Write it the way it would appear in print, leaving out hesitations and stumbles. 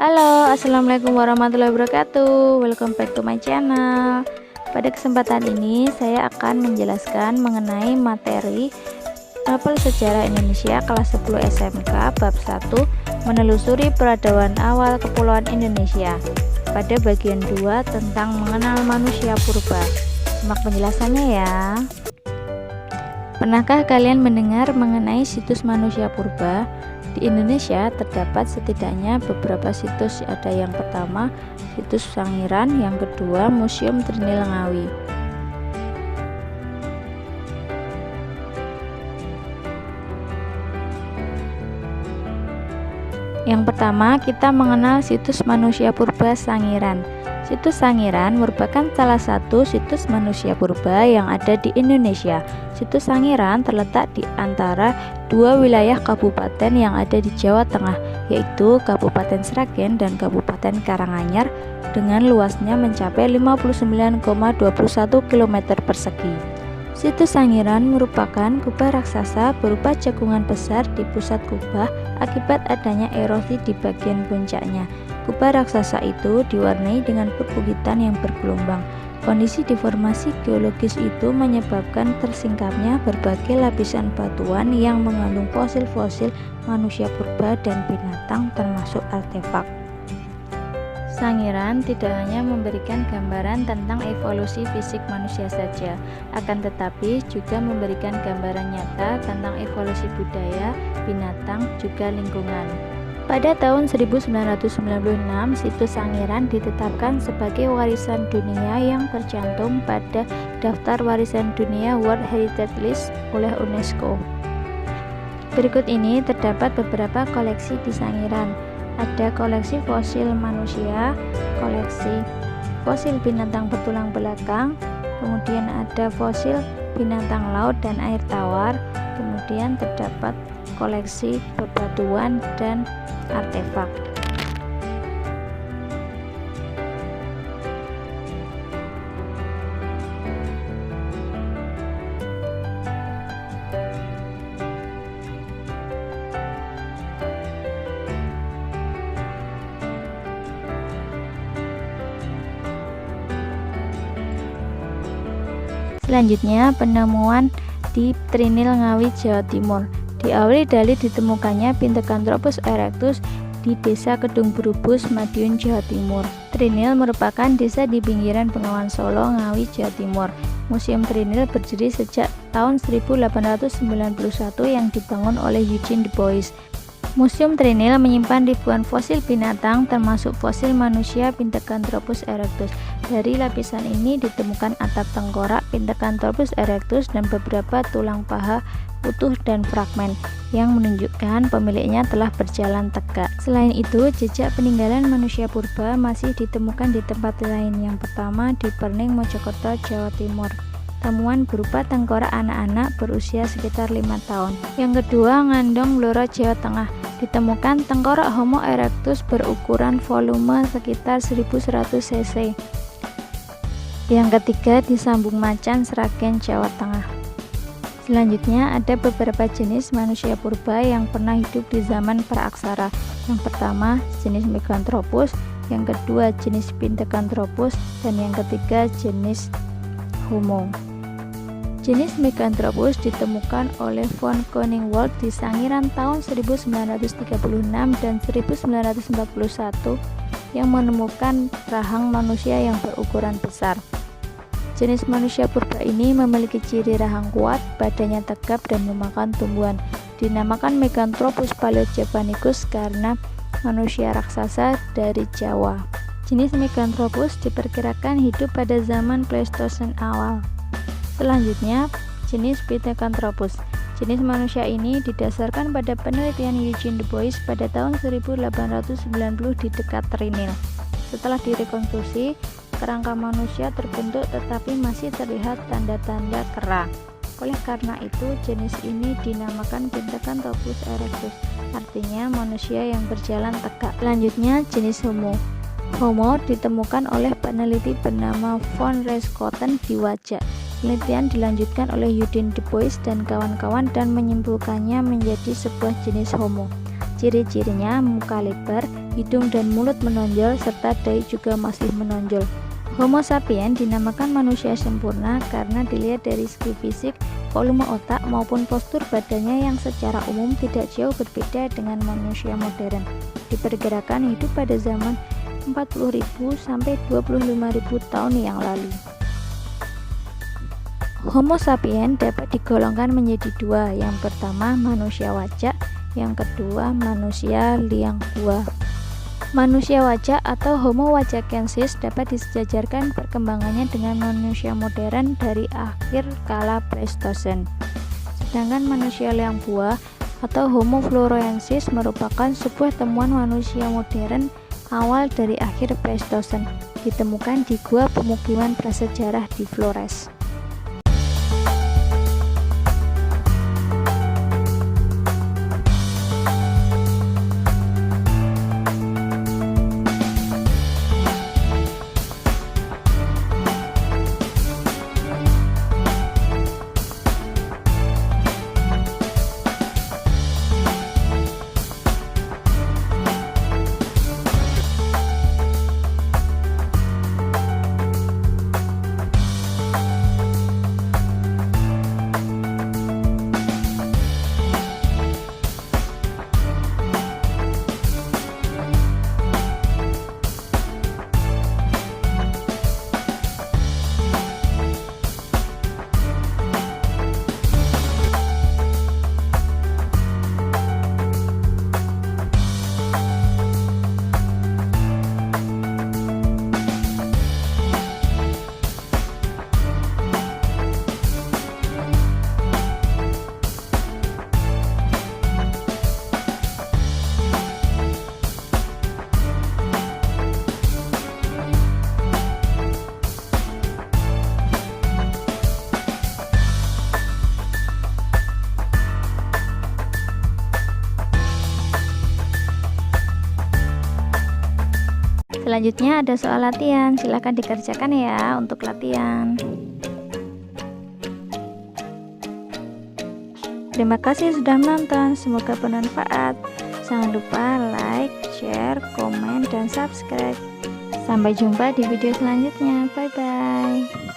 Halo, assalamualaikum warahmatullahi wabarakatuh. Welcome back to my channel. Pada kesempatan ini saya akan menjelaskan mengenai materi Novel Sejarah Indonesia kelas 10 SMK bab 1 menelusuri peradaban awal kepulauan Indonesia pada bagian 2 tentang mengenal manusia purba. Simak penjelasannya ya. Pernahkah kalian mendengar mengenai situs manusia purba? Di Indonesia terdapat setidaknya beberapa situs. Ada yang pertama, situs Sangiran, yang kedua, Museum Trinil Ngawi. Yang pertama, kita mengenal situs manusia purba Sangiran. Situs Sangiran merupakan salah satu situs manusia purba yang ada di Indonesia. Situs Sangiran terletak di antara dua wilayah kabupaten yang ada di Jawa Tengah, yaitu Kabupaten Sragen dan Kabupaten Karanganyar, dengan luasnya mencapai 59,21 km persegi. Situs Sangiran merupakan kubah raksasa berupa cekungan besar di pusat kubah akibat adanya erosi di bagian puncaknya. Kubah raksasa itu diwarnai dengan perbukitan yang bergelombang. Kondisi deformasi geologis itu menyebabkan tersingkapnya berbagai lapisan batuan yang mengandung fosil-fosil manusia purba dan binatang termasuk artefak. Sangiran tidak hanya memberikan gambaran tentang evolusi fisik manusia saja, akan tetapi juga memberikan gambaran nyata tentang evolusi budaya, binatang, juga lingkungan. Pada tahun 1996, situs Sangiran ditetapkan sebagai warisan dunia yang tercantum pada Daftar Warisan Dunia World Heritage List oleh UNESCO. Berikut ini terdapat beberapa koleksi di Sangiran. Ada koleksi fosil manusia, koleksi fosil binatang bertulang belakang, kemudian ada fosil binatang laut dan air tawar, kemudian terdapat koleksi bebatuan dan artefak. Selanjutnya, penemuan di Trinil Ngawi, Jawa Timur. Diawali dari ditemukannya Pithecanthropus erectus di Desa Kedung Brubus, Madiun, Jawa Timur. Trinil merupakan desa di pinggiran Bengawan Solo, Ngawi, Jawa Timur. Museum Trinil berdiri sejak tahun 1891 yang dibangun oleh Eugene Du Bois. Museum Trinil menyimpan ribuan fosil binatang termasuk fosil manusia Pithecanthropus erectus. Dari lapisan ini ditemukan atap tengkorak Pithecanthropus erectus dan beberapa tulang paha utuh dan fragmen yang menunjukkan pemiliknya telah berjalan tegak. Selain itu, jejak peninggalan manusia purba masih ditemukan di tempat lain. Yang pertama di Perning, Mojokerto, Jawa Timur. Temuan berupa tengkorak anak-anak berusia sekitar 5 tahun. Yang kedua, Ngandong, Blora, Jawa Tengah. Ditemukan tengkorak Homo erectus berukuran volume sekitar 1100 cc. Yang ketiga di Sambung Macan, Sragen, Jawa Tengah. Selanjutnya ada beberapa jenis manusia purba yang pernah hidup di zaman praaksara. Yang pertama jenis Meganthropus, yang kedua jenis Pithecanthropus, dan yang ketiga jenis Homo. Jenis Meganthropus ditemukan oleh von Koningswald di Sangiran tahun 1936 dan 1941 yang menemukan rahang manusia yang berukuran besar. Jenis manusia purba ini memiliki ciri rahang kuat, badannya tegap dan memakan tumbuhan. Dinamakan Meganthropus paleojavanicus karena manusia raksasa dari Jawa. Jenis Meganthropus diperkirakan hidup pada zaman Pleistosen awal. Selanjutnya, jenis Pithecanthropus. Jenis manusia ini didasarkan pada penelitian Eugene Du Bois pada tahun 1890 di dekat Trinil. Setelah direkonstruksi, kerangka manusia terbentuk tetapi masih terlihat tanda-tanda kera. Oleh karena itu, jenis ini dinamakan Pithecanthropus erectus, artinya manusia yang berjalan tegak. Selanjutnya, jenis Homo. Homo ditemukan oleh peneliti bernama von Reiskotten di Wajak. Penelitian dilanjutkan oleh Eugene Du Bois dan kawan-kawan dan menyimpulkannya menjadi sebuah jenis Homo. Ciri-cirinya muka lebar, hidung dan mulut menonjol, serta dahi juga masih menonjol. Homo sapiens dinamakan manusia sempurna karena dilihat dari segi fisik, volume otak maupun postur badannya yang secara umum tidak jauh berbeda dengan manusia modern. Diperkirakan hidup pada zaman 40.000 sampai 25.000 tahun yang lalu. Homo sapiens dapat digolongkan menjadi dua. Yang pertama manusia wajak, yang kedua manusia liang hua. Manusia wajak atau Homo wajakensis dapat disejajarkan perkembangannya dengan manusia modern dari akhir kala Pleistosen. Sedangkan manusia liang hua atau Homo floresiensis merupakan sebuah temuan manusia modern awal dari akhir Pleistosen, ditemukan di gua pemukiman prasejarah di Flores. Selanjutnya ada soal latihan, silahkan dikerjakan ya untuk latihan. Terima kasih sudah menonton, semoga bermanfaat. Jangan lupa like, share, komen, dan subscribe. Sampai jumpa di video selanjutnya, bye bye.